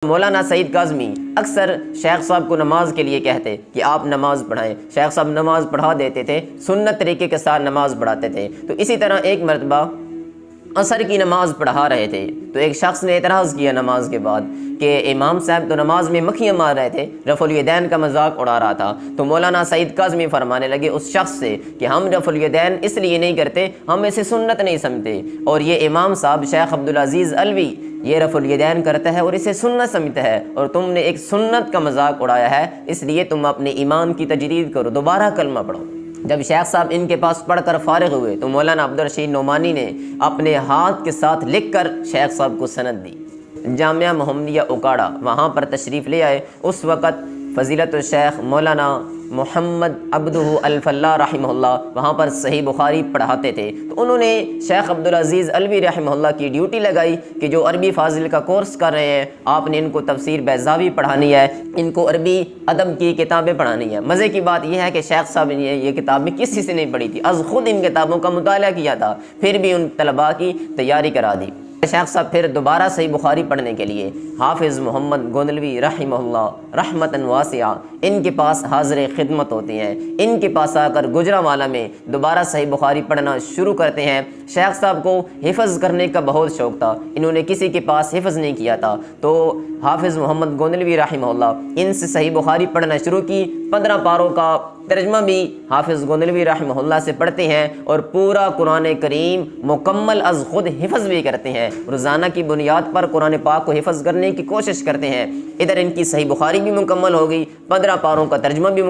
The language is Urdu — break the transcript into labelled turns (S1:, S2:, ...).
S1: مولانا سعید کاظمی اکثر شیخ صاحب کو نماز کے لیے کہتے کہ آپ نماز پڑھائیں. شیخ صاحب نماز پڑھا دیتے تھے، سنت طریقے کے ساتھ نماز پڑھاتے تھے. تو اسی طرح ایک مرتبہ عصر کی نماز پڑھا رہے تھے تو ایک شخص نے اعتراض کیا نماز کے بعد کہ امام صاحب تو نماز میں مکھیاں مار رہے تھے، رفع الیدین کا مذاق اڑا رہا تھا. تو مولانا سعید کاظمی فرمانے لگے اس شخص سے کہ ہم رفع الیدین اس لیے نہیں کرتے، ہم اسے سنت نہیں سمجھتے، اور یہ امام صاحب شیخ عبدالعزیز علوی یہ رفع الیدین کرتا ہے اور اسے سنت سمجھتا ہے، اور تم نے ایک سنت کا مذاق اڑایا ہے، اس لیے تم اپنے ایمان کی تجدید کرو، دوبارہ کلمہ پڑھو. جب شیخ صاحب ان کے پاس پڑھ کر فارغ ہوئے تو مولانا عبدالرشید نعمانی نے اپنے ہاتھ کے ساتھ لکھ کر شیخ صاحب کو سند دی. جامعہ محمدیہ اکاڑا وہاں پر تشریف لے آئے. اس وقت فضیلت الشیخ مولانا محمد عبدہ الفلاح رحمہ اللہ وہاں پر صحیح بخاری پڑھاتے تھے. تو انہوں نے شیخ عبدالعزیز علوی رحمہ اللہ کی ڈیوٹی لگائی کہ جو عربی فاضل کا کورس کر رہے ہیں آپ نے ان کو تفسیر بیضاوی پڑھانی ہے، ان کو عربی ادب کی کتابیں پڑھانی ہے. مزے کی بات یہ ہے کہ شیخ صاحب نے یہ کتابیں کسی سے نہیں پڑھی تھی، از خود ان کتابوں کا مطالعہ کیا تھا، پھر بھی ان طلباء کی تیاری کرا دی. شیخ صاحب پھر دوبارہ صحیح بخاری پڑھنے کے لیے حافظ محمد گوندلوی رحمہ اللہ رحمتاً واسعہ ان کے پاس حاضر خدمت ہوتے ہیں. ان کے پاس آ کر گجرانوالہ میں دوبارہ صحیح بخاری پڑھنا شروع کرتے ہیں. شیخ صاحب کو حفظ کرنے کا بہت شوق تھا، انہوں نے کسی کے پاس حفظ نہیں کیا تھا، تو حافظ محمد گوندلوی رحمہ اللہ ان سے صحیح بخاری پڑھنا شروع کی. 15 پاروں کا ترجمہ بھی حافظ گوندلوی رحمہ اللہ سے پڑھتے ہیں اور پورا قرآن کریم مکمل از خود حفظ بھی کرتے ہیں. روزانہ کی بنیاد پر قرآن پاک کو حفظ کرنے کی کوشش کرتے ہیں. ادھر ان کی صحیح بخاری بھی مکمل ہو گئی، 15 پاروں کا ترجمہ بھی